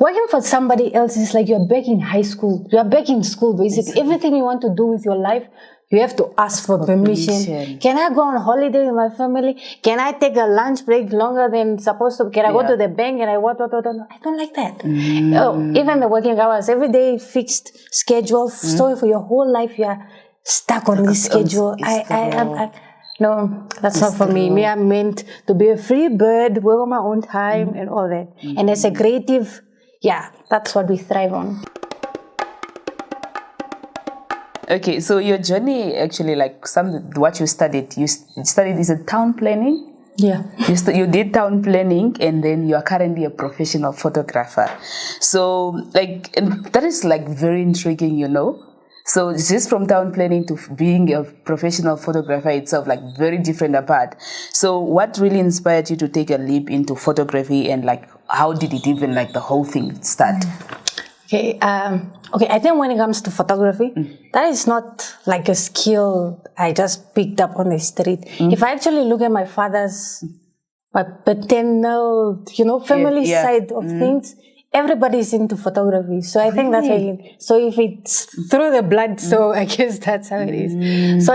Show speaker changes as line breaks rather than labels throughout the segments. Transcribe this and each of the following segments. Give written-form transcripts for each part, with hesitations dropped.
Working for somebody else is like you're back in high school. You're back in school, basically. Everything you want to do with your life, you have to ask for permission. Can I go on holiday with my family? Can I take a lunch break longer than supposed to? Can I go to the bank and I what? I don't like that. Oh, even the working hours, every day fixed schedule. So for your whole life, you are stuck on this schedule. No, that's not for me. Me, I'm meant to be a free bird, work on my own time and all that. And as a creative, that's what we thrive on.
Okay, so your journey actually, like what you studied is a town planning?
Yeah.
You did town planning and then you are currently a professional photographer. So that is very intriguing, So it's just from town planning to being a professional photographer itself, very different apart. So what really inspired you to take a leap into photography and how did it even the whole thing start?
Okay, I think when it comes to photography, that is not like a skill I just picked up on the street. If I actually look at my my paternal, family side of things, everybody's into photography. So I think that's why. So if it's through the blood, so I guess that's how it is. So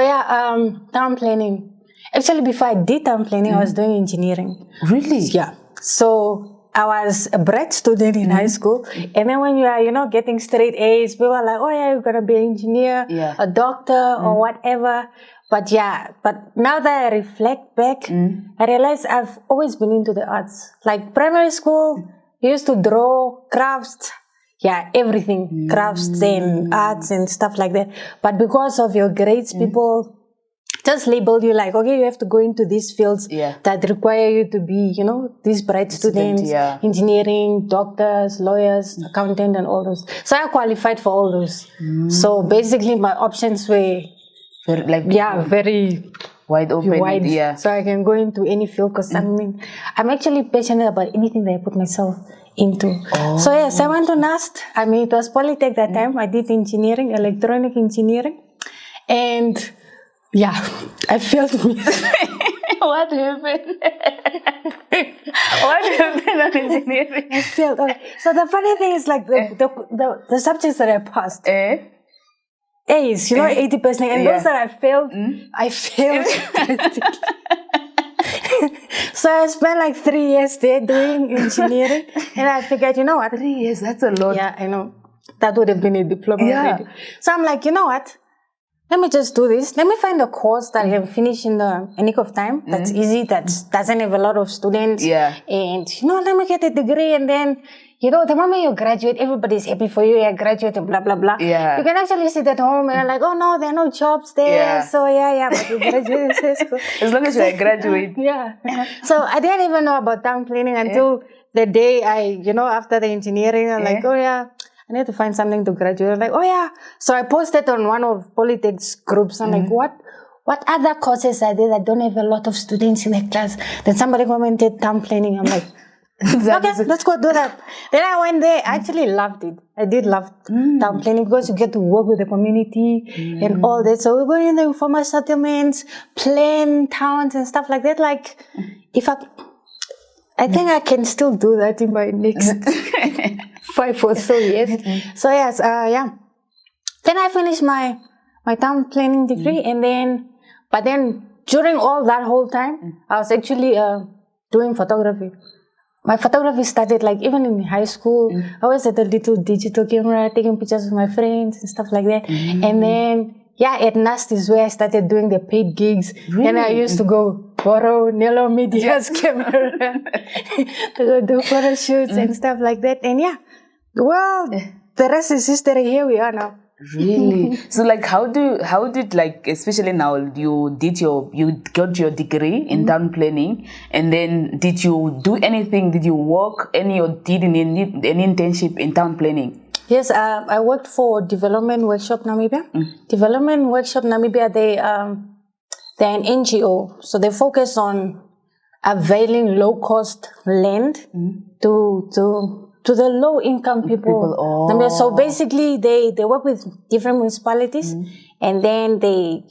town planning. Actually, before I did town planning, I was doing engineering.
Really?
Yeah. So I was a bright student in high school, and then when you are, getting straight A's, people are like, "Oh yeah, you're gonna be an engineer, a doctor, or whatever." But now that I reflect back, I realize I've always been into the arts. Like primary school, I used to draw, crafts, everything, crafts and arts and stuff like that. But because of your grades, people just labeled you okay, you have to go into these fields that require you to be, these bright students, engineering, doctors, lawyers, accountant, and all those. So I qualified for all those. So basically my options were very
wide open.
So I can go into any field because I'm actually passionate about anything that I put myself into. So yes, I went to NAST. It was Polytech that time. I did engineering, electronic engineering. And I failed music.
What happened? What happened on engineering?
I failed. Okay. So the funny thing is the subjects that I passed. A's, 80%. And those that I failed, I failed. So I spent 3 years there doing engineering. And I figured, you know what?
3 years, that's a lot.
Yeah, I know. That would have been a diploma already. So I'm like, you know what? Let me just do this. Let me find a course that I can finish in a nick of time. That's easy. That doesn't have a lot of students. And, let me get a degree. And then, the moment you graduate, everybody's happy for you. You graduate and blah, blah, blah. You can actually sit at home and oh no, there are no jobs there. So but you graduate.
As long as you graduate.
So I didn't even know about town planning until the day after the engineering, I'm I need to find something to graduate. I'm So I posted on one of Polytech's groups. I'm what other courses are there that don't have a lot of students in the class? Then somebody commented town planning. I'm like, okay, let's go do that. Then I went there. I actually loved it. I did love town planning because you get to work with the community and all that. So we're going in the informal settlements, plan towns and stuff like that. I think I can still do that in my next 5 or so years. So yes, Then I finished my town planning degree, but then during all that whole time, I was actually doing photography. My photography started even in high school. I always had a little digital camera, taking pictures of my friends and stuff like that. And then at NAST is where I started doing the paid gigs. Really? And I used to go borrow Nello Media's camera to go do photo shoots and stuff like that. And the rest is history. Here we are now.
Really? So how did especially now you got your degree in town planning, and then did you do anything? Did you work or did any internship in town planning?
Yes, I worked for Development Workshop Namibia. Development Workshop Namibia, they're an NGO, so they focus on availing low-cost land to the low-income people. So basically, they work with different municipalities, and then they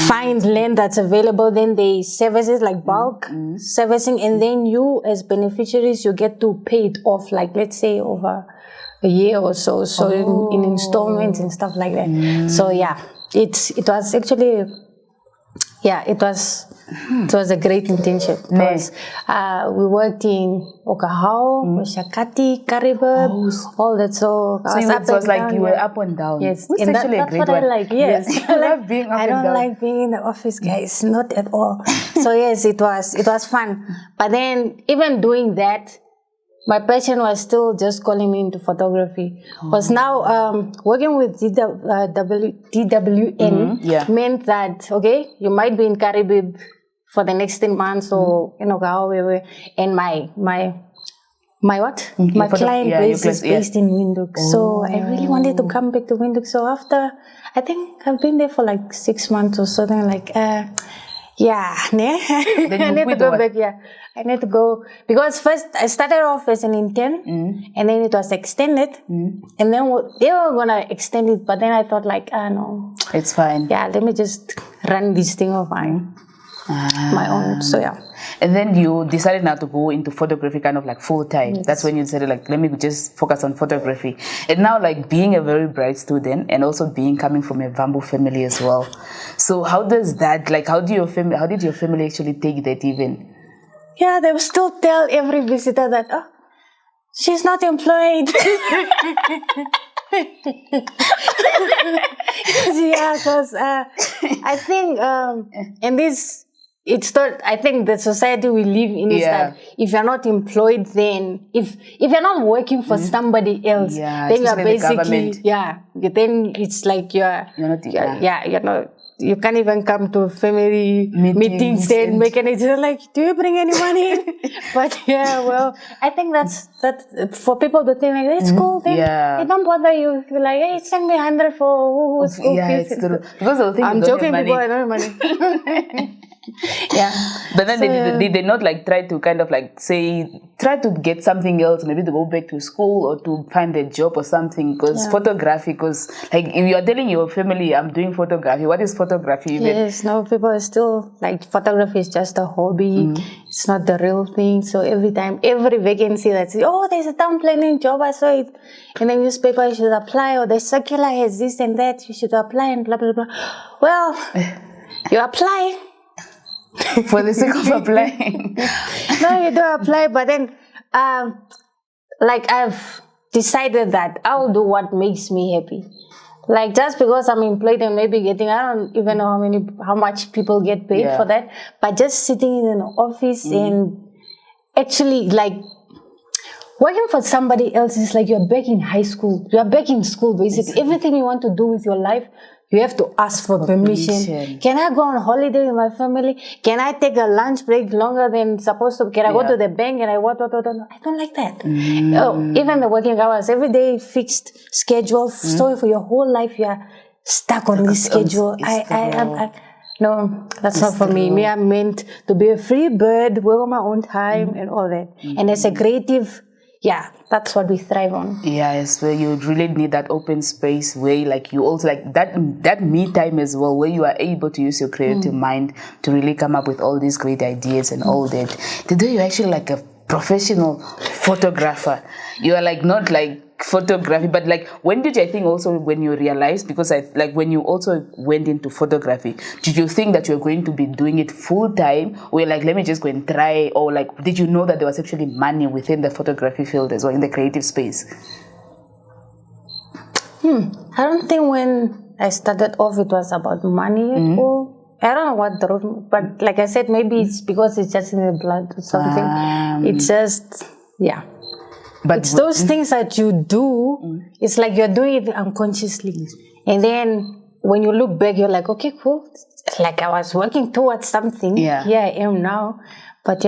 find land that's available, then they service it like bulk servicing, and then you as beneficiaries, you get to pay it off, like let's say over a year or so, in installments and stuff like that. So yeah, it was actually, yeah, it was a great internship because we worked in Okahau, Shakati, Karibib, all that. So
it was like you were up and down.
Yes,
which
and
is actually
that's
a great
what
one.
I like. Yes,
I love being up
I
and
don't
down.
like being in the office, guys, not at all. So yes, it was fun. But then even doing that, my passion was still just calling me into photography. Because now working with DWN meant that, okay, you might be in Caribbean for the next 10 months or, you know, and my what? My client base is based in Windhoek. So I really wanted to come back to Windhoek. So after, I think I've been there for like 6 months or something, like, I need to go back. Yeah, I need to go because first I started off as an intern, and then it was extended, and then they were gonna extend it, but then I thought like, no,
it's fine.
Yeah, let me just run this thing of mine, my own. So yeah.
And then you decided now to go into photography kind of like full time. Yes. That's when you decided like, let me just focus on photography. And now like being a very bright student and also coming from a Vambu family as well. So how does that, like, how did your family actually take that even?
Yeah, they will still tell every visitor that, oh, she's not employed. Yeah, because I think in this, it's not, I think the society we live in is that if you're not employed, then if you're not working for somebody else, then you're basically then it's like you're not you can't even come to family meetings and make any decision like, do you bring any money in? But yeah, well, I think that's for people to think like, it's cool, then it don't bother you if you're like, hey, send me 100 for school fees.
It's true. Because they'll think
I'm joking, people, I don't have money. Yeah.
But then did they not like try to kind of like try to get something else, maybe to go back to school or to find a job or something? Because photography, because like if you are telling your family, I'm doing photography, what is photography even?
Yes, no, people are still like, photography is just a hobby. It's not the real thing. So every vacancy that says, oh, there's a town planning job, I saw it in the newspaper, you should apply, or the circular has this and that, you should apply, and blah, blah, blah. Well, you apply.
For the sake of applying.
No, you don't apply, but then like I've decided that I'll do what makes me happy. Like just because I'm employed and maybe getting, I don't even know how much people get paid for that, but just sitting in an office and actually like working for somebody else is like you're back in high school. You're back in school basically. Exactly. Everything you want to do with your life, you have to ask for permission. Can I go on holiday with my family? Can I take a lunch break longer than supposed to? Can I go to the bank and I what? I don't like that. Even the working hours, every day fixed schedule. So for your whole life, you are stuck on this schedule. No, that's not for me. Me, I'm meant to be a free bird, work on my own time and all that. And as a creative, that's what we thrive on.
Yes, where you really need that open space where like you also like that me time as well, where you are able to use your creative mind to really come up with all these great ideas and all that. Today you're actually like a professional photographer. You are like not like photography, but like when did you, I think also when you realized, because when you also went into photography, did you think that you're going to be doing it full time, or like let me just go and try, or like did you know that there was actually money within the photography field as well in the creative space?
I don't think when I started off it was about money at all. I don't know what drove, but like I said, maybe it's because it's just in the blood or something. It's just but it's those things that you do, it's like you're doing it unconsciously. And then when you look back, you're like, okay, cool. Like I was working towards something. Here I am now. But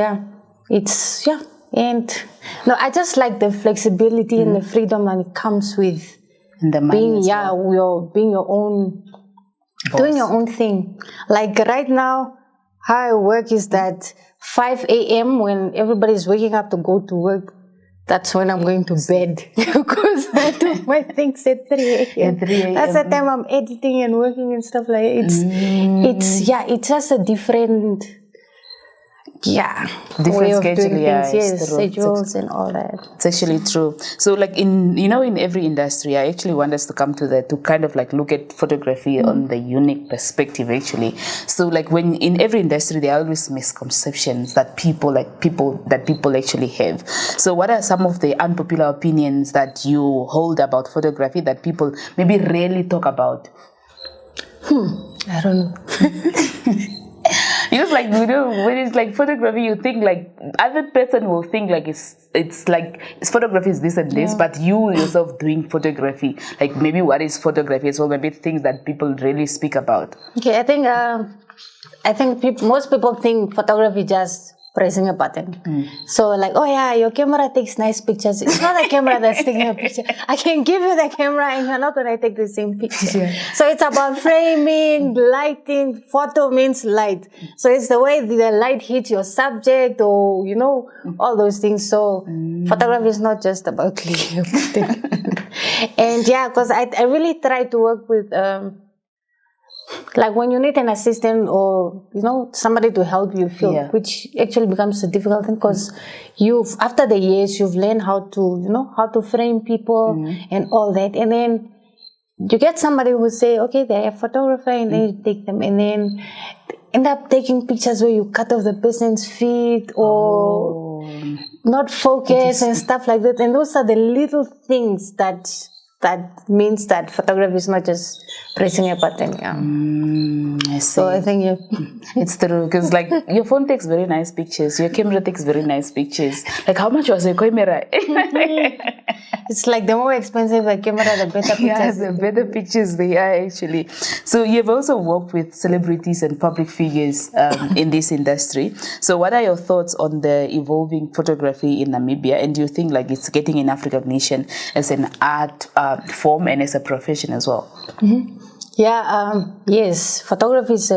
it's, And no, I just like the flexibility and the freedom that it comes with being, being your own, boss. Doing your own thing. Like right now, how I work is that 5 a.m. when everybody's waking up to go to work, that's when I'm going to bed because I do my things at 3 a.m. That's the time I'm editing and working and stuff like that. It's just a different way of
schedule,
doing things. Schedules and all that.
It's actually true. So like in every industry, I actually want us to come to that, to kind of like look at photography on the unique perspective actually. So like when in every industry there are always misconceptions that people actually have. So what are some of the unpopular opinions that you hold about photography that people maybe rarely talk about?
I don't know.
Because like, you know, when it's like photography, you think like other person will think like it's like photography is this and this, but you yourself doing photography, like maybe what is photography as well, maybe things that people really speak about.
Okay, I think most people think photography just pressing a button. So like, oh yeah, your camera takes nice pictures. It's not the camera that's taking a picture. I can give you the camera and you're not going to take the same picture. So it's about framing, lighting. Photo means light. So it's the way the light hits your subject or, you know, all those things. So photography is not just about clicking a button. And yeah, because I really try to work with... like when you need an assistant or, you know, somebody to help you film, which actually becomes a difficult thing because after the years, you've learned how to frame people and all that. And then you get somebody who say, okay, they're a photographer, and then you take them and then end up taking pictures where you cut off the person's feet or not focus and stuff like that. And those are the little things that means that photography is not just pressing a button.
I see.
So I think
it's true because like your phone takes very nice pictures, your camera takes very nice pictures. Like how much was your camera?
It's like the more expensive the camera, the better pictures.
Yeah, the better pictures they are actually. So you've also worked with celebrities and public figures in this industry. So what are your thoughts on the evolving photography in Namibia, and do you think like it's getting enough recognition as an art form and as a profession as well?
Yes, photography is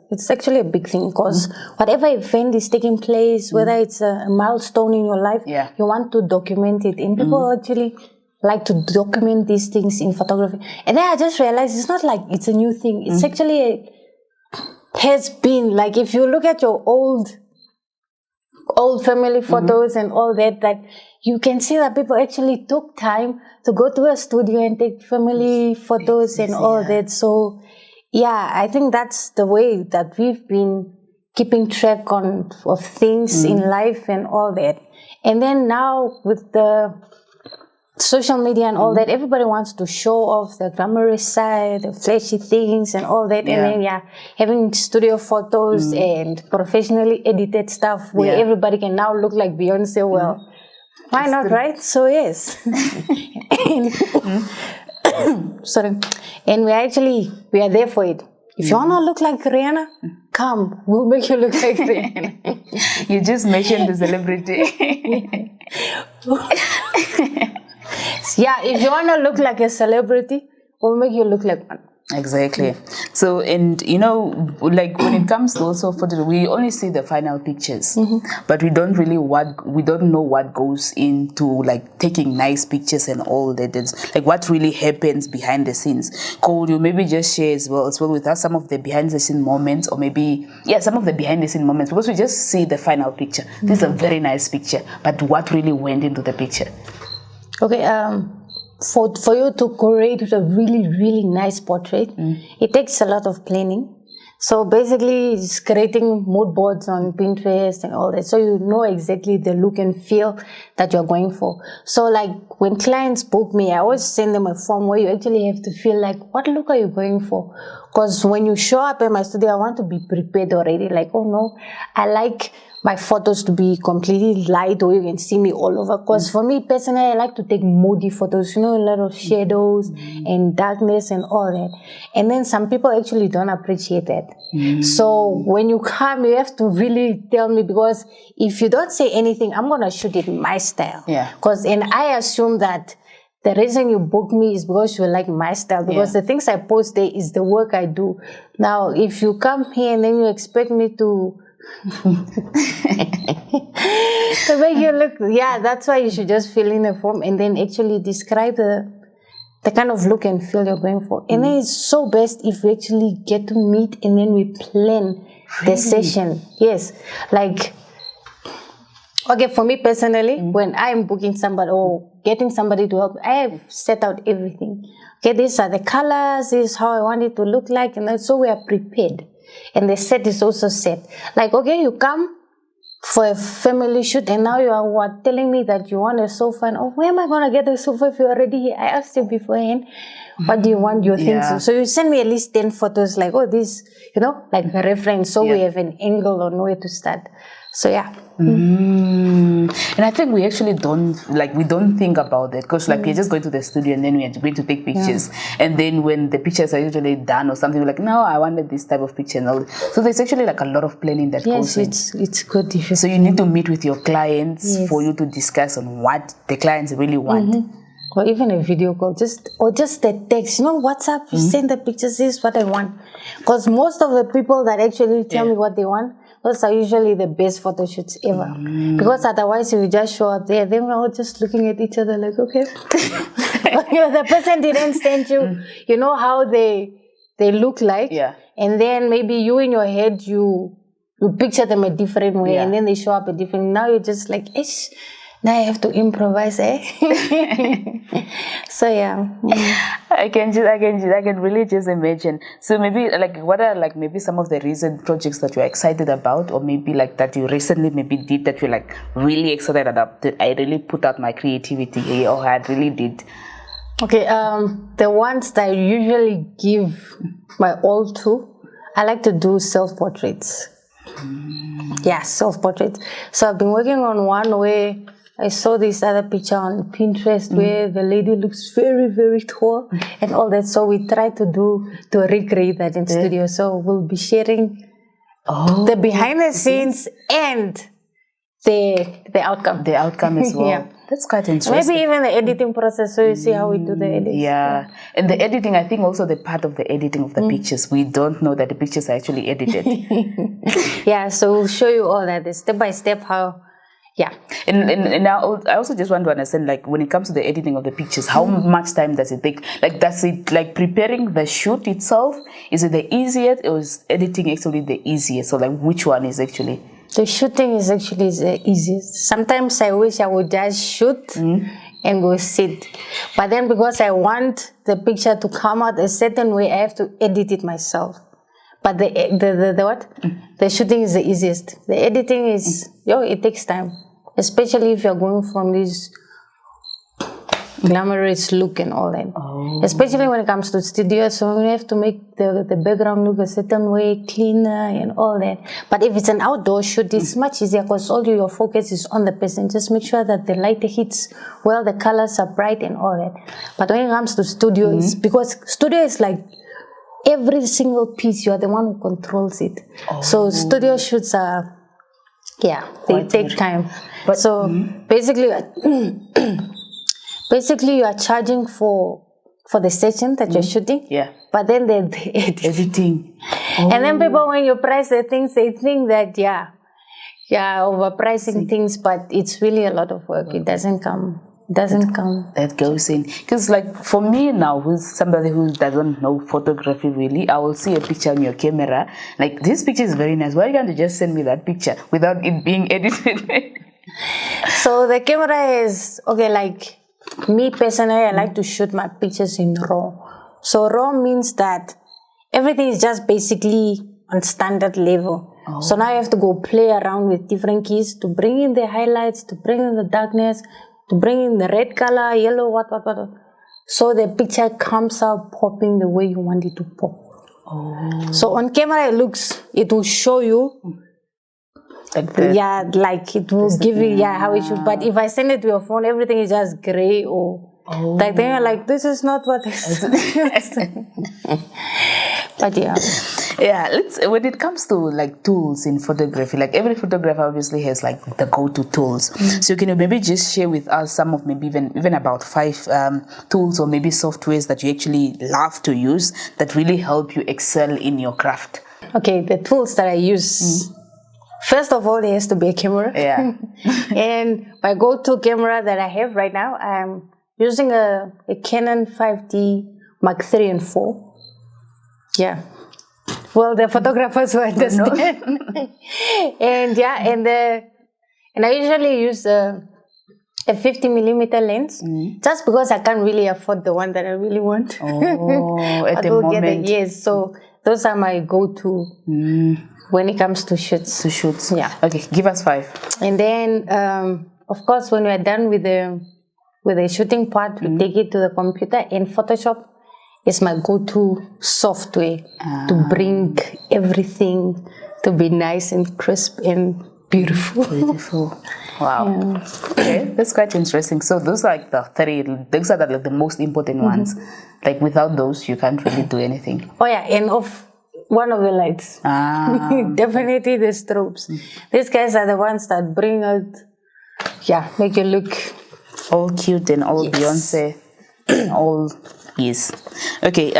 it's actually a big thing because whatever event is taking place, whether it's a milestone in your life, you want to document it. And people actually like to document these things in photography. And then I just realized it's not like it's a new thing. It's actually has been, like if you look at your old family photos and all that you can see that people actually took time to go to a studio and take family photos and all that. So yeah, I think that's the way that we've been keeping track of things in life and all that. And then now with the social media and all that, everybody wants to show off the glamorous side, the flashy things and all that. And then having studio photos and professionally edited stuff where everybody can now look like Beyonce. Well, why not, right? So yes. Sorry. And we are there for it. If you want to look like Rihanna, come, we'll make you look like Rihanna.
You just mentioned the celebrity.
Yeah, if you want to look like a celebrity, we'll make you look like one.
Exactly. So, and you know, like when it comes to also photo, we only see the final pictures, but we don't know what goes into like taking nice pictures and all that. It's like what really happens behind the scenes. Could you maybe just share as well with us some of the behind the scene moments, or maybe some of the behind the scene moments, because we just see the final picture. This is a very nice picture, but what really went into the picture?
Okay. For you to create a really, really nice portrait, it takes a lot of planning. So basically, it's creating mood boards on Pinterest and all that. So you know exactly the look and feel that you're going for. So like when clients book me, I always send them a form where you actually have to feel like, what look are you going for? Because when you show up at my studio, I want to be prepared already. Like, oh no, I like my photos to be completely light or you can see me all over. Because for me personally, I like to take moody photos, you know, a lot of shadows and darkness and all that. And then some people actually don't appreciate that. So when you come, you have to really tell me, because if you don't say anything, I'm going to shoot it my style. And I assume that the reason you book me is because you like my style, because the things I post there is the work I do. Now, if you come here and then you expect me to To make you look, yeah, that's why you should just fill in a form and then actually describe the kind of look and feel you're going for. And then it's so best if we actually get to meet and then we plan the session. Yes. Like, okay, for me personally, when I'm booking somebody or getting somebody to help, I have set out everything. Okay, these are the colors, this is how I want it to look like, and then so we are prepared. And the set is also set. Like, okay, you come for a family shoot and now you are telling me that you want a sofa, and where am I going to get a sofa if you're already here? I asked you beforehand, what do you want, your things? So you send me at least 10 photos, like, oh, this, like a reference, so we have an angle on where to start. So yeah.
And I think we actually don't think about that, because like we're just going to the studio and then we're going to take pictures, and then when the pictures are usually done or something, we're like, no, I wanted this type of picture and all. So there's actually like a lot of planning that goes in.
Yes, it's good.
So you need to meet with your clients for you to discuss on what the clients really want.
Or even a video call, just the text, WhatsApp, you send the pictures, this is what I want. Because most of the people that actually tell me what they want, those are usually the best photo shoots ever. Because otherwise, if you just show up there, then we're all just looking at each other like, okay. The person didn't send you, you know how they look like. Yeah. And then maybe you in your head, you picture them a different way, and then they show up a different. Now you're just like, ish. Now I have to improvise, eh? So yeah.
I can really just imagine. So maybe like what are like maybe some of the recent projects that you're excited about, or maybe like that you recently maybe did that you're like really excited about, that I really put out my creativity here, or I really did?
Okay, the ones that I usually give my all to, I like to do self-portraits. Yeah, self-portraits. So I've been working on one where I saw this other picture on Pinterest where the lady looks very, very tall and all that. So we tried to recreate that in studio. So we'll be sharing the behind the scenes and the outcome.
The outcome as well.
Yeah.
That's quite interesting.
Maybe even the editing process, so you see how we do the editing.
Yeah. And the editing, I think also the part of the editing of the pictures, we don't know that the pictures are actually edited.
Yeah, so we'll show you all that, step by step how. Yeah.
And I also just want to understand, like, when it comes to the editing of the pictures, how much time does it take? Like, does it, like, preparing the shoot itself, is it the easiest, or is editing actually the easiest? So, like, which one is actually?
The shooting is actually the easiest. Sometimes I wish I would just shoot and go sit. But then because I want the picture to come out a certain way, I have to edit it myself. But the what? The shooting is the easiest. The editing is, it takes time. Especially if you're going from this glamorous look and all that. Especially when it comes to studio, so we have to make the background look a certain way, cleaner and all that. But if it's an outdoor shoot, it's much easier because all your focus is on the person. Just make sure that the light hits well, the colors are bright and all that. But when it comes to studio, it's because studio is like every single piece, you are the one who controls it. So studio shoots are, they take time. But so basically you are charging for the session that you're shooting. Yeah. But then the editing. And then people, when you price the things, they think that overpricing things, but it's really a lot of work. It doesn't come. That
goes in. Because like for me now, who's somebody who doesn't know photography really, I will see a picture on your camera, like, this picture is very nice, why can't you just send me that picture without it being edited?
So the camera is, okay, like me personally, I like to shoot my pictures in RAW. So RAW means that everything is just basically on standard level. So now you have to go play around with different keys to bring in the highlights, to bring in the darkness, to bring in the red color, yellow, what. So the picture comes out popping the way you want it to pop. So on camera, it will show you, like it will give you, how it should. But if I send it to your phone, everything is just gray or like, then you're like, this is not what I said. But
when it comes to like tools in photography, like every photographer obviously has like the go-to tools. So can you maybe just share with us some of maybe even about 5 tools or maybe softwares that you actually love to use that really help you excel in your craft?
Okay, the tools that I use First of all, there has to be a camera.
Yeah.
And my go-to camera that I have right now, I'm using a Canon 5D Mark III and 4. Yeah. Well, the photographers will understand. And I usually use a 50mm lens, just because I can't really afford the one that I really want.
Oh, at the moment.
Yes, so those are my go-to when it comes to shoots. Yeah.
Okay, give us 5.
And then, of course, when we're done with the shooting part, we take it to the computer, and Photoshop is my go-to software to bring everything to be nice and crisp and beautiful.
Beautiful. Wow. Yeah. Okay, that's quite interesting. So those are like the 3, those are like the most important ones. Like without those, you can't really do anything.
Oh yeah, and one of the lights. Definitely the strobes. These guys are the ones that bring out, make you look
all cute and all Beyonce, all. Yes. Okay.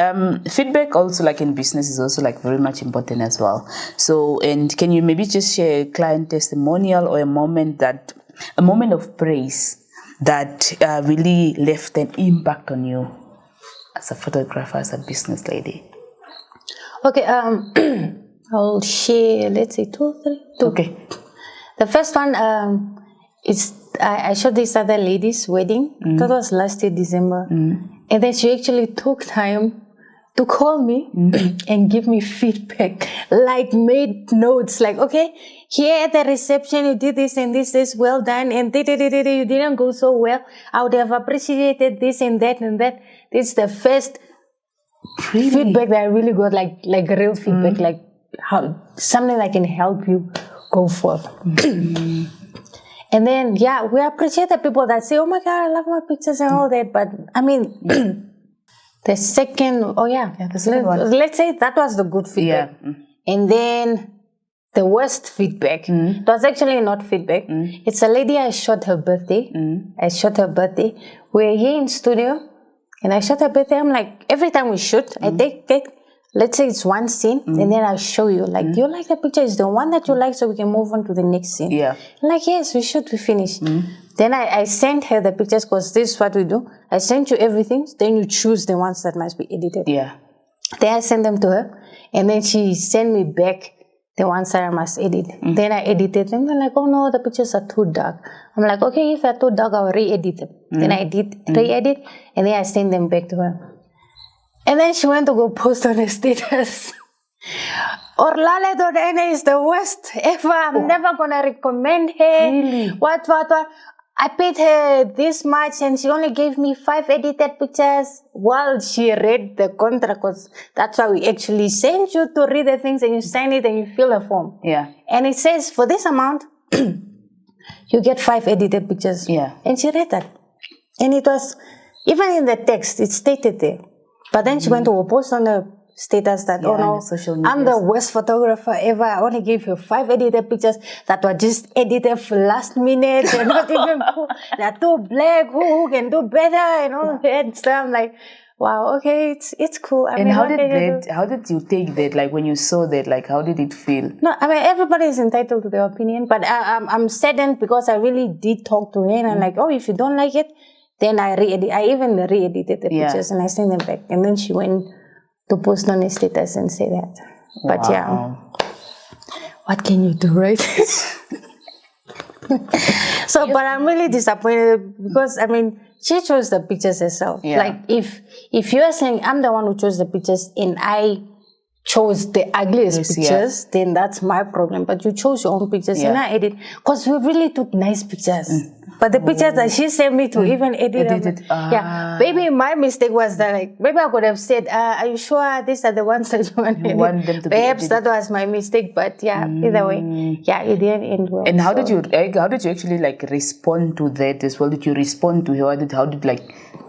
Feedback also, like in business, is also like very much important as well. So, and can you maybe just share a client testimonial or a moment of praise that really left an impact on you as a photographer, as a business lady?
Okay. I'll share. Let's say 2 or 3. 2.
Okay.
The first one is I shot this other lady's wedding. That was last year December. And then she actually took time to call me and give me feedback, like made notes, like, okay, here at the reception, you did this and this, well done, and you didn't go so well. I would have appreciated this and that and that. This is the first feedback that I really got, like real feedback, like how something that can help you go forth. And then, we appreciate the people that say, oh my God, I love my pictures and all that. But I mean, the second,
the second one.
Let's say that was the good feedback. Yeah. And then the worst feedback, it was actually not feedback. It's a lady, I shot her birthday. We're here in studio and I shot her birthday. I'm like, every time we shoot, I take let's say it's one scene, and then I'll show you, like, do you like the picture? Is the one that you like, so we can move on to the next scene? Yeah. I'm like, yes, we finish. Then I sent her the pictures, because this is what we do. I sent you everything, then you choose the ones that must be edited. Yeah. Then I sent them to her, and then she sent me back the ones that I must edit. Then I edited them. They're like, oh no, the pictures are too dark. I'm like, okay, if they're too dark, I'll re-edit them. Then I re-edit, and then I send them back to her. And then she went to go post on her status. Orlale.na is the worst ever. I'm never going to recommend her. Really? What? I paid her this much and she only gave me 5 edited pictures. Well, she read the contract, because that's why we actually send you to read the things and you sign it and you fill a form. Yeah. And it says, for this amount, you get 5 edited pictures. Yeah. And she read that. And it was, even in the text, it stated there. But then she went to post on the status that, oh no, I'm the worst photographer ever. I only gave you 5 edited pictures that were just edited for last minute. They're not even cool. They're too black. Who can do better? And all that stuff. I'm like, wow, okay, it's cool.
I mean, how did you take that? Like when you saw that, like how did it feel?
No, I mean, everybody is entitled to their opinion, but I'm saddened because I really did talk to her, and I'm like, oh, if you don't like it, then I even re-edited the pictures and I sent them back. And then she went to post on her status and say that. But what can you do, right? So, but I'm really disappointed because, I mean, she chose the pictures herself. Yeah. Like, if you are saying I'm the one who chose the pictures and I chose the ugliest pictures, then that's my problem. But you chose your own pictures and I edit. Because we really took nice pictures. But the pictures that she sent me to even edit them. Maybe my mistake was that, like, maybe I could have said, are you sure these are the ones that you want them to Perhaps that was my mistake, but either way, it didn't end well.
And how did you actually like respond to that as well? Did you respond to her?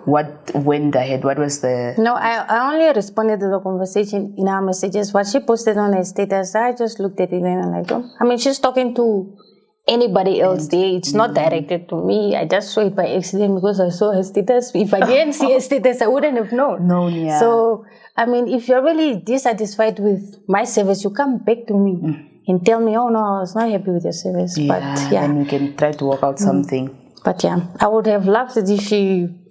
What went ahead? What was the...
No, I only responded to the conversation in our messages. What she posted on her status, I just looked at it and I'm like, oh. I mean, she's talking to anybody else there. It's not directed to me. I just saw it by accident because I saw her status. If I didn't see her status, I wouldn't have known. So, I mean, if you're really dissatisfied with my service, you come back to me. and tell me, oh no, I was not happy with your service.
Yeah,
but yeah,
and we can try to work out something.
But yeah, I would have loved it if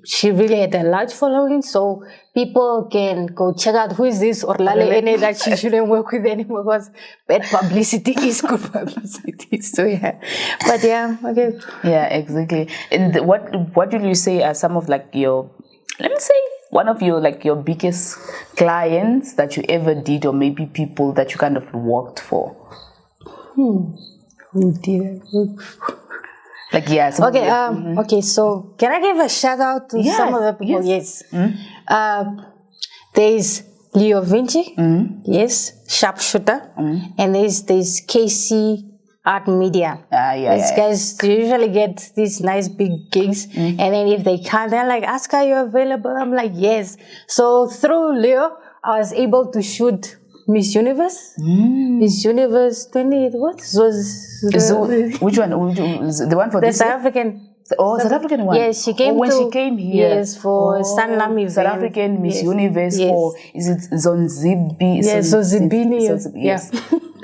she really had a large following, so people can go check out who is this Orlale Ene that she shouldn't work with anymore, because bad publicity is good publicity. So yeah, but yeah, okay.
Yeah, exactly. And what will you say are some of like your, let me say, one of your like your biggest clients that you ever did, or maybe people that you kind of worked for?
Who did I work for?
Like, yeah.
Okay, okay, so can I give a shout out to some of the people? Yes. There's Leo Vinci, yes, Sharpshooter, and there's KC Art Media. These guys usually get these nice big gigs, and then if they can't, they're like, Aska, are you available? I'm like, yes. So through Leo, I was able to shoot Miss Universe. Miss Universe 20, what?
Which one? The one for
the
this
South
year?
African.
South African one.
Yes, she came
when she came here.
Yes, for Sanlam event.
South African Miss Universe for, is it Zonzibi?
Yes, Zonzibini.
Yes.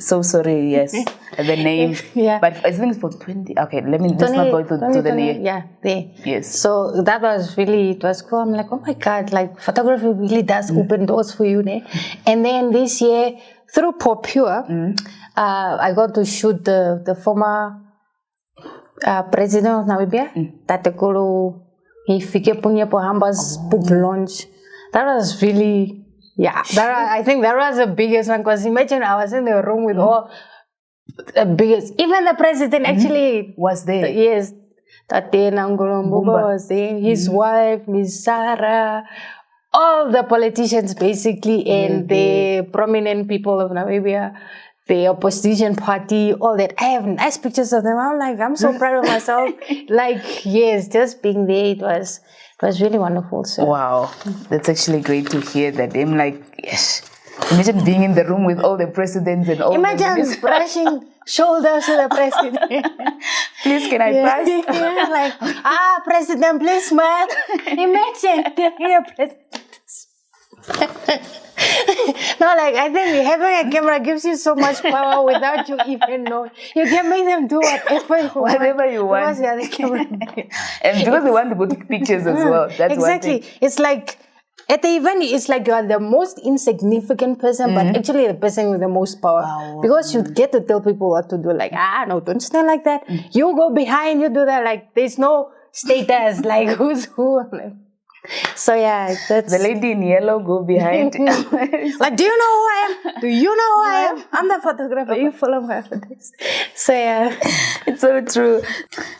So sorry, yes. The name.
Yeah.
But I think it's for 20. Okay, let's not go to the name.
Yeah, there.
Yes.
So that was really, it was cool. I'm like, oh my God, like photography really does open doors for you. And then this year, through Popure, I got to shoot the former president of Namibia, Tatekulu Hifike Punya Pohamba's book launch. That was really, I think that was the biggest one, because imagine I was in the room with all the biggest, even the president actually
was there.
Yes, Tate Nangolombuba was there, his wife, Miss Sarah, all the politicians basically, and the prominent people of Namibia, the opposition party, all that. I have nice pictures of them. I'm like, I'm so proud of myself. Like, yes, just being there, it was really wonderful. So.
Wow, that's actually great to hear that. I'm like, yes. Imagine being in the room with all the presidents and all.
Imagine brushing shoulders to the president.
Please, can I pass?
Yeah, like, president, please smile. Imagine the president. No, like, I think having a camera gives you so much power without you even knowing. You can make them do whatever you want. Because you're the cameraman.
And because they want to go take pictures as well. That's
exactly.
One thing.
It's like, at the event, it's like you are the most insignificant person, but actually the person with the most power. Wow. Because you get to tell people what to do. Like, no, don't stand like that. You go behind, you do that. Like, there's no status, like, who's who. So yeah, that's
the lady in yellow go behind.
Like, do you know who I am? Do you know who I am? I'm the photographer. You follow my photos. So yeah,
it's so true.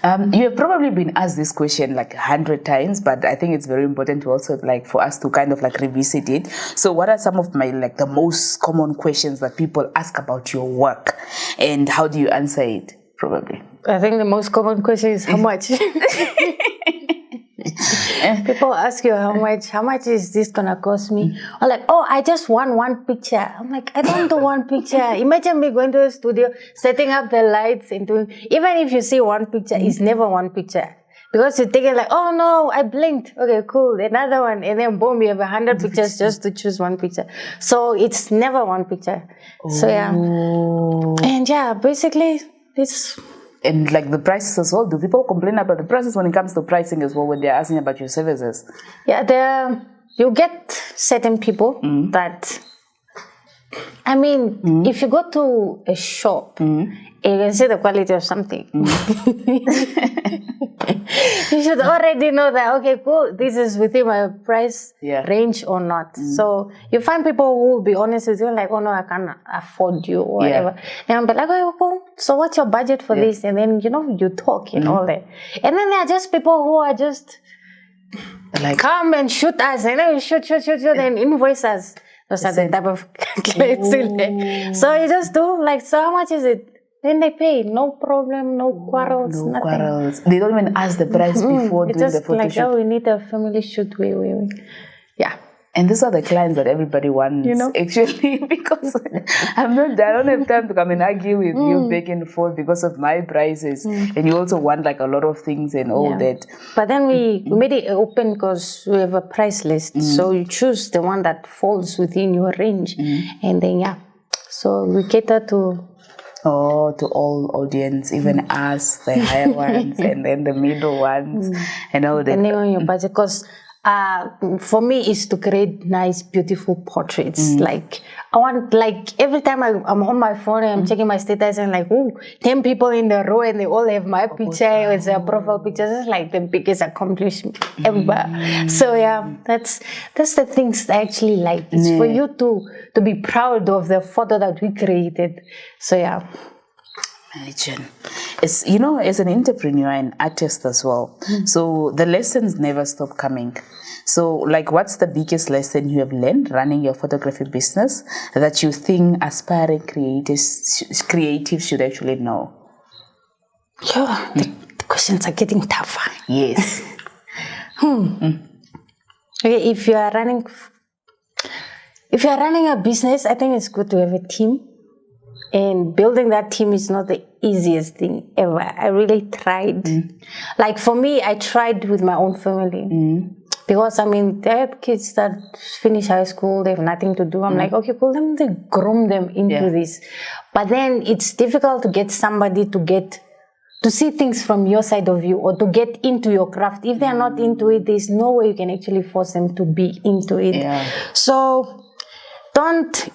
You have probably been asked this question like 100 times, but I think it's very important to also like for us to kind of like revisit it. So what are some of my like the most common questions that people ask about your work, and how do you answer it? Probably.
I think the most common question is how much. People ask you how much is this gonna cost me? Or like, oh, I just want one picture. I'm like, I don't do one picture. Imagine me going to the studio, setting up the lights and doing, even if you see one picture, it's never one picture. Because you think like, oh no, I blinked. Okay, cool, another one. And then boom, you have 100 pictures just to choose one picture. So it's never one picture. So yeah. And yeah, basically it's...
And like the prices as well. Do people complain about the prices when it comes to pricing as well when they're asking about your services?
Yeah, you get certain people that, I mean, if you go to a shop, you can see the quality of something. You should already know that, okay, cool, this is within my price range or not. So you find people who will be honest with you, like, oh no, I can't afford you or whatever. And I'll be like, okay, cool, so what's your budget for this? And then, you know, you talk and all that. And then there are just people who are just like, come and shoot us, and then shoot, and invoice us. Those are the type of clients. So you just do, like, so how much is it? Then they pay, no problem, no quarrels, nothing.
Quarrels. They don't even ask the price before doing the photo shoot.
It's just like, oh, we need a family shoot, yeah.
And these are the clients that everybody wants, you know? Actually, because I don't have time to come and argue with you back and forth because of my prices. And you also want like a lot of things and all that.
But then we made it open because we have a price list. So you choose the one that falls within your range. And then, so we cater to
Oh, to all audience, even us, the higher ones, and then the middle ones, and all that.
Depending on your budget, because for me, is to create nice, beautiful portraits. Like, I want, like, every time I'm on my phone and I'm checking my status and like, 10 people in the row and they all have my picture with their profile pictures. It's like the biggest accomplishment ever. So yeah, that's the things I actually like. It's for you to be proud of the photo that we created. So yeah.
Imagine. It's, you know, as an entrepreneur and artist as well, so the lessons never stop coming. So, like, what's the biggest lesson you have learned running your photography business that you think aspiring creatives should actually know?
Yeah, the questions are getting tougher.
Yes.
Okay, if you are running a business, I think it's good to have a team. And building that team is not the easiest thing ever. I really tried. Like for me, I tried with my own family. Because I mean, they have kids that finish high school, they have nothing to do. I'm like, okay, cool, let me groom them into this. But then it's difficult to get somebody to see things from your side of view or to get into your craft. If they're not into it, there's no way you can actually force them to be into it. Yeah. So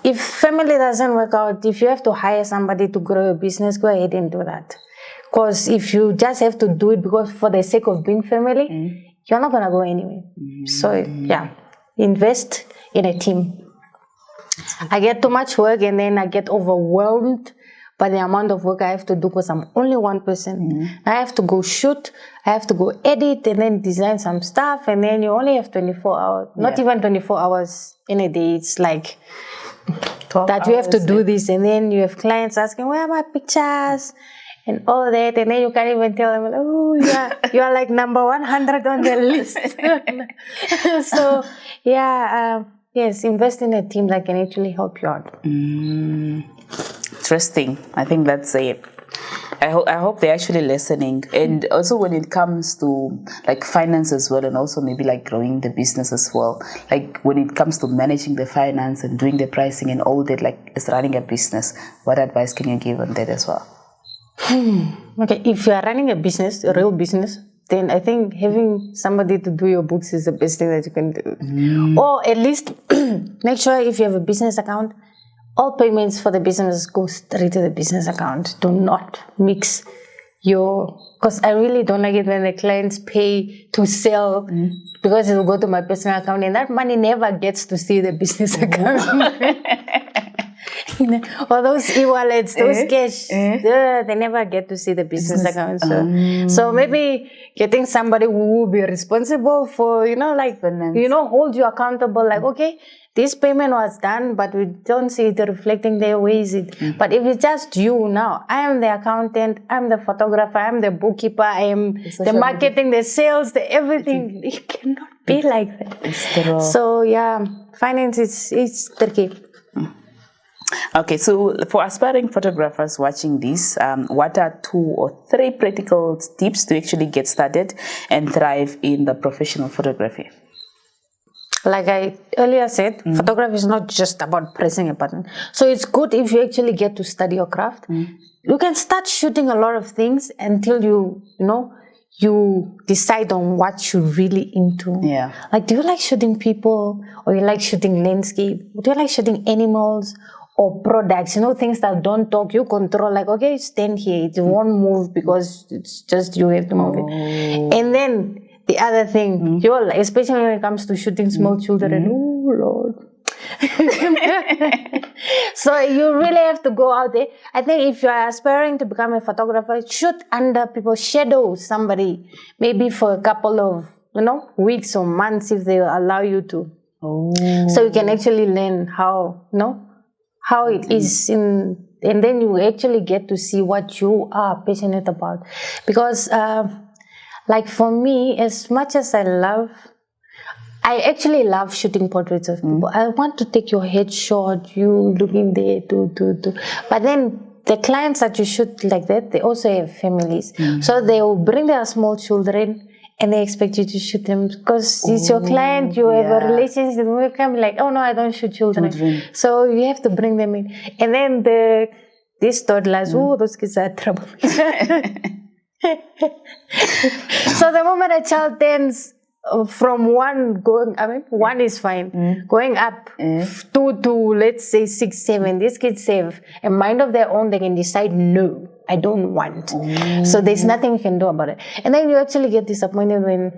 if family doesn't work out, if you have to hire somebody to grow your business, go ahead and do that. Because if you just have to do it because for the sake of being family, you're not going to go anywhere. So yeah, invest in a team. I get too much work and then I get overwhelmed by the amount of work I have to do because I'm only one person. I have to go shoot, I have to go edit and then design some stuff, and then you only have 24 hours, not even 24 hours in a day. It's like 12 that you have to do this, and then you have clients asking, where are my pictures? And all that, and then you can't even tell them, oh yeah, you are like number 100 on the list. So yeah, yes, invest in a team that can actually help you out.
Interesting. I think that's it. I hope they're actually listening. And also when it comes to like finance as well, and also maybe like growing the business as well, like when it comes to managing the finance and doing the pricing and all that, like as running a business, what advice can you give on that as well?
Okay, if you are running a business, a real business, then I think having somebody to do your books is the best thing that you can do. Or at least make sure if you have a business account, all payments for the business go straight to the business account. Do not mix because I really don't like it when the clients pay to sell because it will go to my personal account and that money never gets to see the business account. Or those e-wallets, those cash, they never get to see the business account. So maybe getting somebody who will be responsible for, hold you accountable. Like, okay, this payment was done, but we don't see it reflecting there. Where is it? But if it's just you now, I am the accountant, I'm the photographer, I'm the bookkeeper, I am the marketing, the sales, the everything. It cannot be like that. So yeah, finance is tricky.
Okay, so for aspiring photographers watching this, what are 2 or 3 practical tips to actually get started and thrive in the professional photography?
Like I earlier said, photography is not just about pressing a button. So it's good if you actually get to study your craft. You can start shooting a lot of things until you decide on what you're really into. Yeah. Like, do you like shooting people, or you like shooting landscape? Do you like shooting animals or products? Things that don't talk, you control. Like, okay, stand here, it won't move because it's just you have to move it. And then the other thing, especially when it comes to shooting small children, oh Lord. So you really have to go out there. I think if you are aspiring to become a photographer, shoot under people, shadow somebody, maybe for a couple of weeks or months if they allow you to. So you can actually learn how it is and then you actually get to see what you are passionate about. Because like for me, as much as I actually love shooting portraits of people. I want to take your headshot, you looking there, But then the clients that you shoot like that, they also have families. So they will bring their small children and they expect you to shoot them because it's your client, you have a relationship. You can be like, oh no, I don't shoot children. So you have to bring them in. And then these toddlers, those kids are trouble. So the moment a child turns from one is fine, going up 2 to, let's say, 6, 7, these kids have a mind of their own. They can decide, no, I don't want. So there's nothing you can do about it. And then you actually get disappointed when,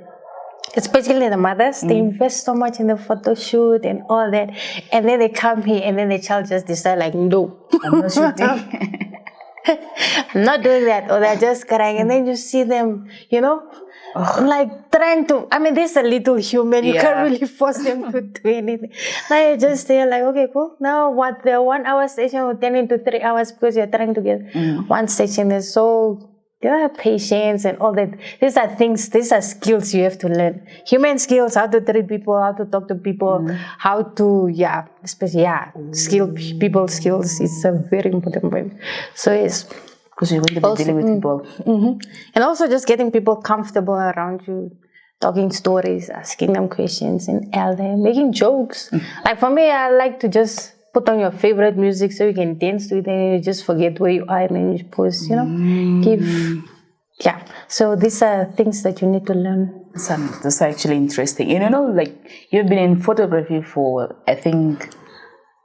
especially the mothers, they invest so much in the photo shoot and all that, and then they come here and then the child just decide like, no,
I'm not shooting.
I'm not doing that, or they're just crying, and then you see them, like trying to, there's a little human, you can't really force them to do anything. Now you just say like, okay, cool, now what, the 1 hour session will turn into 3 hours because you're trying to get one session. Is so, patience and all that. These are skills you have to learn. Human skills, how to treat people, how to talk to people, how to, people skills is a very important point. So yes.
Because you're going to be dealing with people.
And also just getting people comfortable around you, talking stories, asking them questions, and all that, making jokes. Like for me, I like to just put on your favorite music so you can dance to it and you just forget where you are and then you post, So these are things that you need to learn.
That's actually interesting. Like you've been in photography for, I think,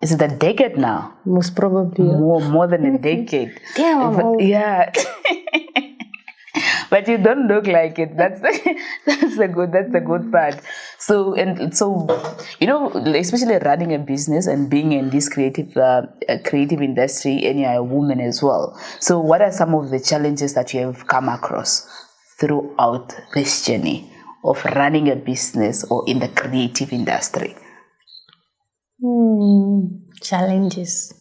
is it a decade now?
Most probably.
More than a decade.
Damn.
Yeah. But you don't look like it. That's the good part. So especially running a business and being in this creative industry, and you're a woman as well. So what are some of the challenges that you have come across throughout this journey of running a business or in the creative industry?
Challenges.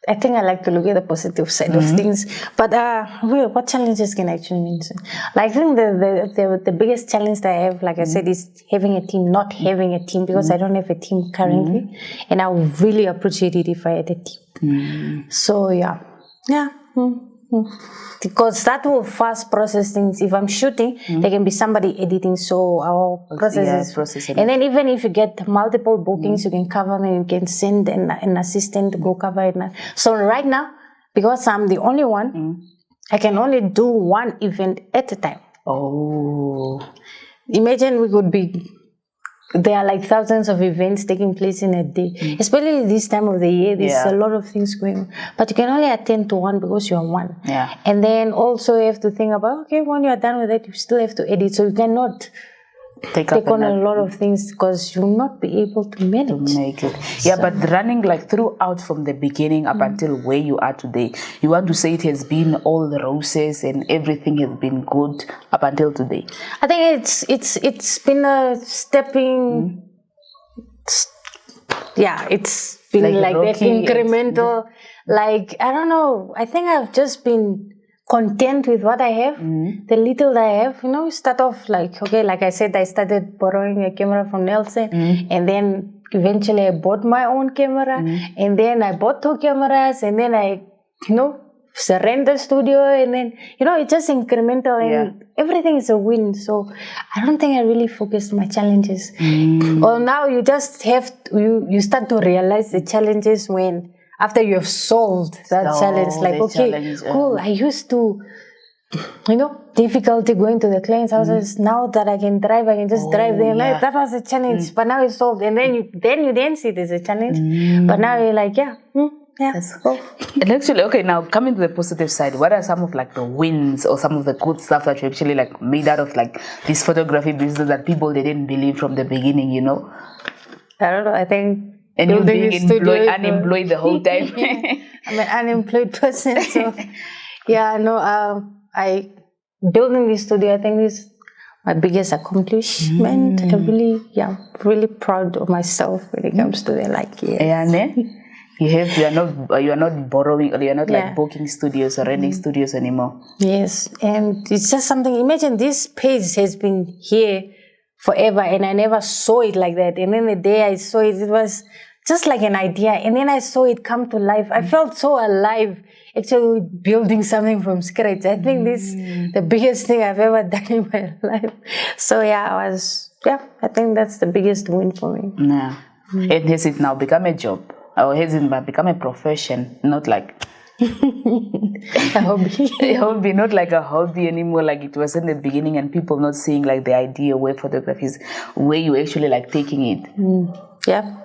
I think I like to look at the positive side of things. But what challenges can I actually mention? Like, I think the biggest challenge that I have, like I said, is having a team, not having a team, because I don't have a team currently. And I would really appreciate it if I had a team. So, yeah. Because that will fast process things. If I'm shooting, there can be somebody editing, so our process. And then even if you get multiple bookings, you can cover them, you can send an assistant to go cover it. So right now, because I'm the only one, I can only do one event at a time.
Oh.
Imagine there are like thousands of events taking place in a day. Especially this time of the year, there's a lot of things going on. But you can only attend to one because you're one.
Yeah.
And then also you have to think about, okay, when you're done with it, you still have to edit. So you cannot take on a lot of things because you'll not be able to manage.
Yeah, but running like throughout from the beginning up until where you are today, you want to say it has been all the roses and everything has been good up until today?
I think it's been a stepping. It's been like that incremental. Like, I don't know. I think I've just been content with what I have, the little that I have. Start off like, okay, like I said, I started borrowing a camera from Nelson, and then eventually I bought my own camera, and then I bought 2 cameras, and then I, surrender studio, and then, it's just incremental, and everything is a win. So I don't think I really focused on my challenges. Well, now you just you start to realize the challenges when, after you have solved that challenge, like, okay, cool, I used to, difficulty going to the client's houses. Now that I can drive, I can just drive there. Yeah. That was a challenge, but now it's solved. And then you didn't see it as a challenge, but now you're like, let's go.
And actually, okay, now coming to the positive side, what are some of like the wins or some of the good stuff that you actually like made out of like this photography business that people they didn't believe from the beginning,
I don't know, I think.
And you being unemployed the whole time.
I'm an unemployed person, so I building this studio, I think is my biggest accomplishment. I'm really proud of myself when it comes to that.
You are not borrowing, or you're not like booking studios or renting studios anymore.
Yes, and it's just something. Imagine this page has been here forever, and I never saw it like that. And then the day I saw it, it was just like an idea. And then I saw it come to life. I felt so alive, actually building something from scratch. I think this is the biggest thing I've ever done in my life. So I think that's the biggest win for me.
Yeah. And has it now become a job? Or has it become a profession? Not like
A hobby.
A hobby, not like a hobby anymore, like it was in the beginning, and people not seeing like the idea where photography is, where you actually like taking it.
Yeah.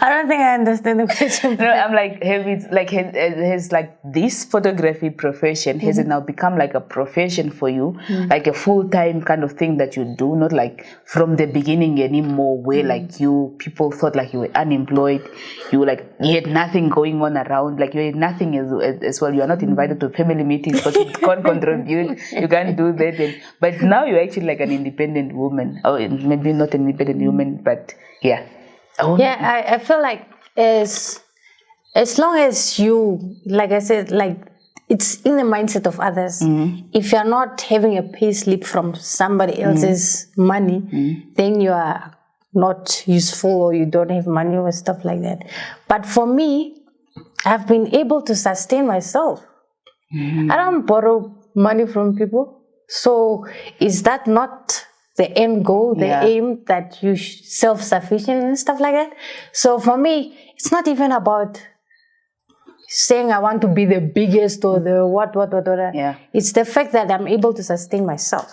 I don't think I understand the question.
No, I'm like, has like this photography profession, has it now become like a profession for you, like a full-time kind of thing that you do, not like from the beginning anymore, where like people thought like you were unemployed, you had nothing going on around, like you had nothing as well. You are not invited to family meetings because you can't contribute, you can't do that. But now you're actually like an independent woman, or maybe not an independent woman, but yeah.
Yeah, I feel like as long as you, like I said, like it's in the mindset of others. If you're not having a pay slip from somebody else's money, then you are not useful, or you don't have money or stuff like that. But for me, I've been able to sustain myself. I don't borrow money from people. So is that not the end goal, the aim, that you self-sufficient and stuff like that? So for me, it's not even about saying I want to be the biggest or the what.
Yeah.
It's the fact that I'm able to sustain myself.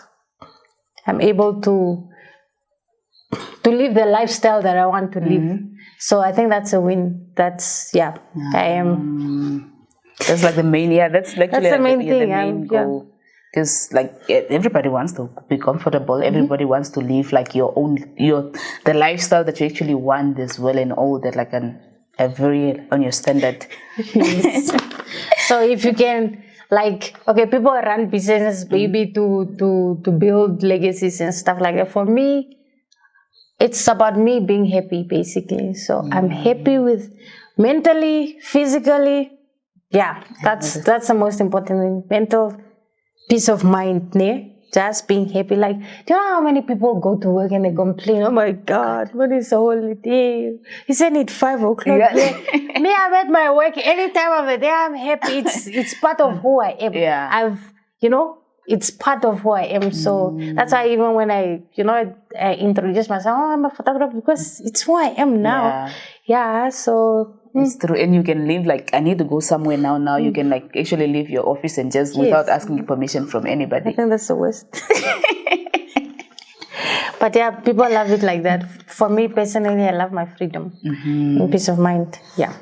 I'm able to live the lifestyle that I want to live. So I think that's a win. That's, I am.
That's like the main, that's actually
the main thing.
The main goal. Because like everybody wants to be comfortable, everybody wants to live like the lifestyle that you actually want as well, and all that, like a very on your standard.
Yes. So if you can, like, okay, people run businesses maybe to build legacies and stuff like that. For me, it's about me being happy basically. So I'm happy with mentally, physically. Yeah, that's the most important thing. Mental peace of mind, just being happy. Like, do you know how many people go to work and they complain, oh my God, what is the holiday? Isn't it 5 o'clock? Yeah. Me, I'm at my work any time of the day. I'm happy. It's part of who I am.
Yeah.
It's part of who I am. So that's why even when I introduce myself, I'm a photographer, because it's who I am now. Yeah, so...
It's true, and you can live like, I need to go somewhere now. You can like actually leave your office and just without asking permission from anybody.
I think that's the worst. But yeah, people love it like that. For me personally, I love my freedom and peace of mind. Yeah.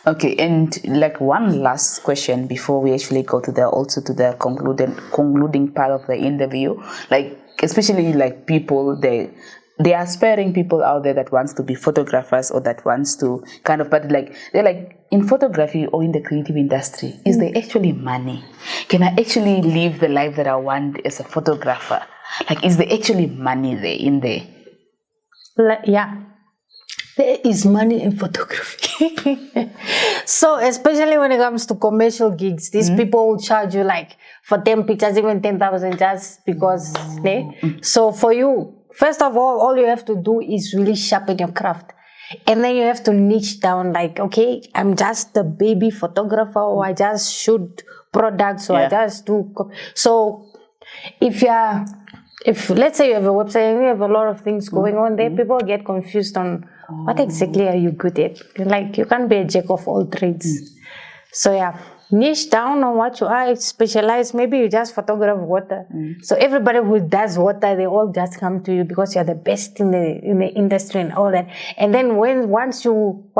Okay, and like one last question before we actually go to the concluding part of the interview. Like, especially like people, they are aspiring people out there that wants to be photographers, or that wants to kind of, but like they're like, in photography or in the creative industry, is there actually money? Can I actually live the life that I want as a photographer? Like, is there actually money there?
Yeah, there is money in photography. So especially when it comes to commercial gigs, these people will charge you like for 10 pictures, even 10,000 just because. So for you, first of all you have to do is really sharpen your craft. And then you have to niche down, like, okay, I'm just a baby photographer, or I just shoot products, or I just do... So if let's say you have a website and you have a lot of things going on there, people get confused on what exactly are you good at. Like, you can't be a jack of all trades. So yeah, niche down on what you are, specialize. Maybe you just photograph water. So everybody who does water, they all just come to you because you're the best in the industry and all that. And then once you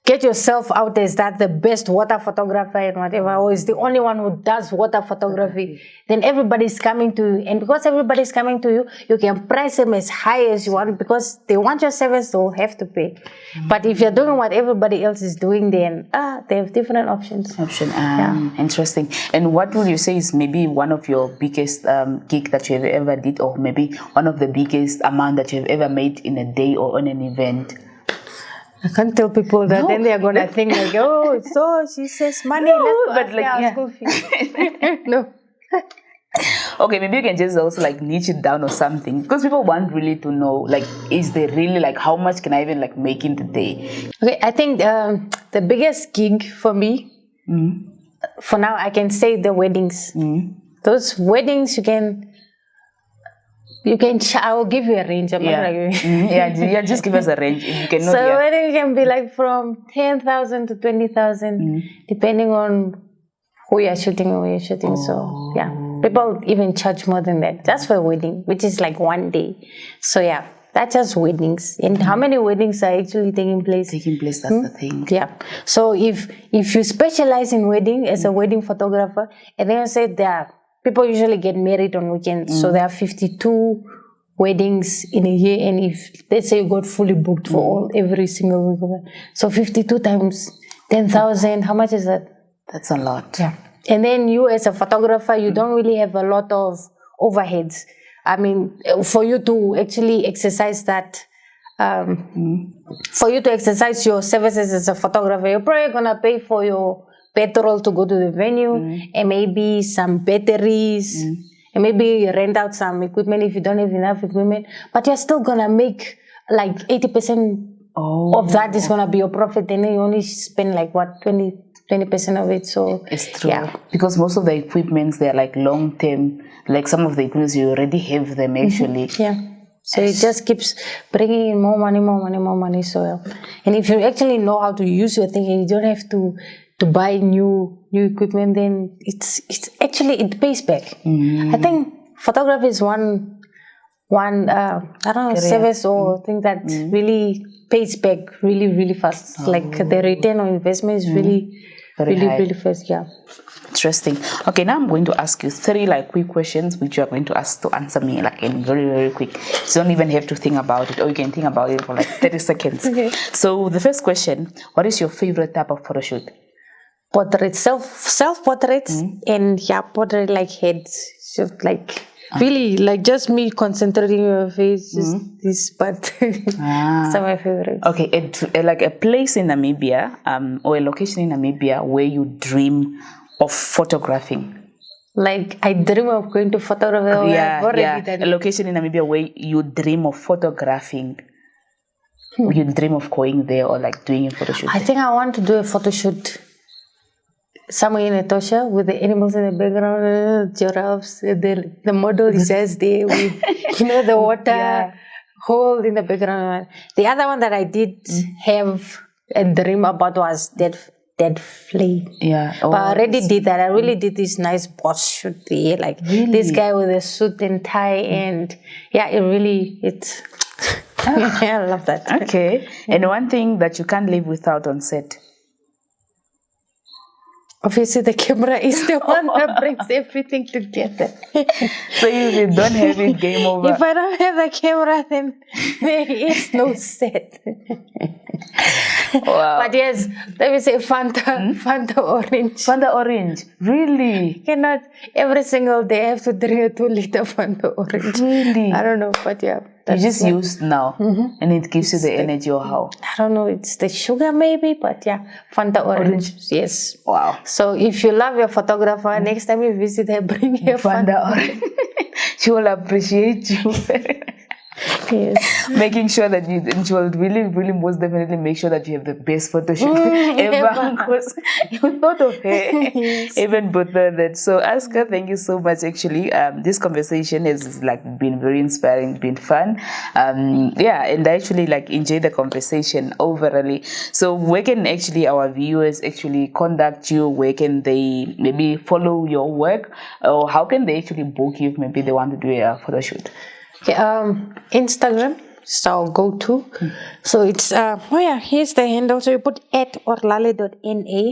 get yourself out as that the best water photographer and whatever, or is the only one who does water photography, then everybody's coming to you. And because everybody's coming to you, you can price them as high as you want, because they want your service, they'll have to pay. But if you're doing what everybody else is doing, then they have different options.
Interesting. And what would you say is maybe one of your biggest gig that you have ever did, or maybe one of the biggest amount that you've ever made in a day or on an event?
I can't tell people that. Then they're gonna think like, oh, so she says money. Let's go ask school fees. No.
Okay, maybe you can just also like niche it down or something, because people want really to know, like, is there really like, how much can I even like make in the day?
Okay, I think the biggest gig for me, for now, I can say the weddings. Those weddings, You can. I will give you a range. I'm not gonna give you.
Yeah, just give us a range. If you cannot,
so wedding can be like from 10,000 to 20,000, depending on who you're shooting and where you're shooting. So yeah, people even charge more than that just for a wedding, which is like one day. So yeah, that's just weddings. And how many weddings are actually taking place?
That's the thing.
Yeah. So if you specialize in wedding as a wedding photographer, and then I said there. People usually get married on weekends, so there are 52 weddings in a year. And if let's say you got fully booked for every single week, so 52 times 10,000, how much is that?
That's a lot.
Yeah. And then you as a photographer, you don't really have a lot of overheads. I mean, for you to actually exercise that, for you to exercise your services as a photographer, you're probably gonna pay for your petrol to go to the venue, and maybe some batteries, and maybe rent out some equipment if you don't have enough equipment. But you're still gonna make like 80% of that is gonna be your profit, and then you only spend like what 20% of it. So
it's true, because most of the equipments, they're like long term. Like some of the equipments you already have them actually.
So it just keeps bringing in more money. So and if you actually know how to use your thing, and you don't have to buy new equipment, then it's actually it pays back. I think photography is one I don't know service or thing that really pays back really fast. Like the return on investment is really fast. Yeah.
Interesting. Okay, now I'm going to ask you 3 like quick questions which you are going to answer me like in very quick. You don't even have to think about it, or you can think about it for like 30 seconds.
Okay.
So the first question: what is your favorite type of photo shoot?
Portrait, self portraits, and portrait like heads, just like really like just me concentrating on your face. Just this part. Some of my favorites.
Okay, like a place in Namibia, or a location in Namibia where you dream of photographing.
Like I dream of going to photography.
A location in Namibia where you dream of photographing. You dream of going there or like doing a photo shoot.
I think I want to do a photo shoot somewhere in Etosha with the animals in the background, giraffes. The model is just there with the water hole in the background. The other one that I did have a dream about was dead flea. But I already did that. I really did this nice boss shoot there. Like this guy with a suit and tie, and it's I love that.
Okay. And one thing that you can't live without on set?
Obviously, the camera is the one that brings everything together.
So if you don't have it, game over.
If I don't have the camera, then there is no set.
Wow.
But yes, let me say Fanta orange.
Fanta orange, really?
Cannot every single day I have to drink a 2-liter Fanta orange.
Really?
I don't know, but yeah.
You just used now, and it gives you the energy, or how?
I don't know, it's the sugar maybe, but yeah, Fanta orange. Yes.
Wow.
So if you love your photographer, next time you visit her, bring her Fanta orange.
She will appreciate you.
Yes.
Making sure that she will really most definitely make sure that you have the best photo shoot ever, because you thought of her even better than that. So Aska, thank you so much. Actually, this conversation has like been very inspiring, been fun. And I actually like enjoy the conversation overally. So where can actually our viewers actually contact you? Where can they maybe follow your work, or how can they actually book you if maybe they want to do a photo shoot?
Okay, Instagram, so go to. So it's here's the handle. So you put @orlale.na,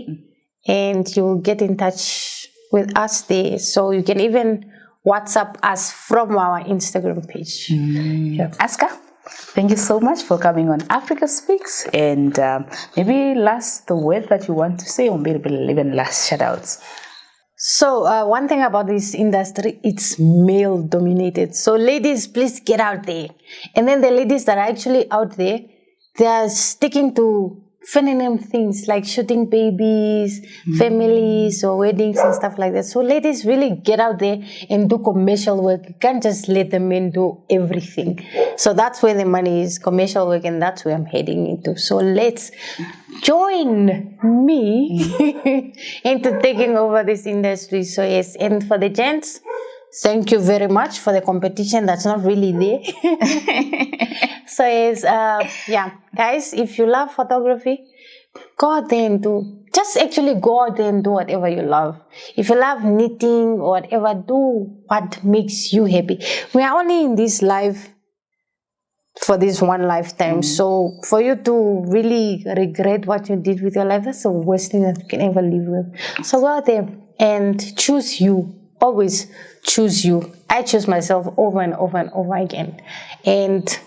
and you'll get in touch with us there. So you can even WhatsApp us from our Instagram page.
Aska, thank you so much for coming on Africa Speaks, and maybe last the word that you want to say, or maybe even last shout outs.
So one thing about this industry, it's male dominated. So ladies, please get out there. And then the ladies that are actually out there, they are sticking to feminine things like shooting babies, families, or weddings and stuff like that. So ladies, really get out there and do commercial work. You can't just let the men do everything. So that's where the money is, commercial work, and that's where I'm heading into. So let's join me into taking over this industry. So yes, and for the gents, Thank you very much for the competition that's not really there. So it's, guys, if you love photography, go out there and just actually go out there and do whatever you love. If you love knitting or whatever, do what makes you happy. We are only in this life for this one lifetime. So for you to really regret what you did with your life, that's the worst thing that you can ever live with. So go out there and choose you. Always choose you. I choose myself over and over and over again. And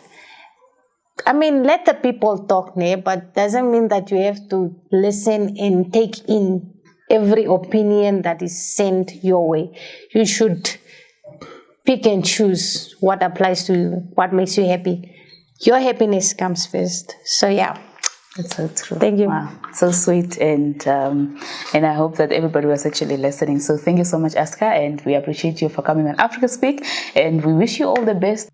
I mean, let the people talk, but doesn't mean that you have to listen and take in every opinion that is sent your way. You should pick and choose what applies to you, what makes you happy. Your happiness comes first. So yeah.
That's so true.
Thank you.
Wow, so sweet, and I hope that everybody was actually listening. So thank you so much, Aska, and we appreciate you for coming on Africa Speak, and we wish you all the best.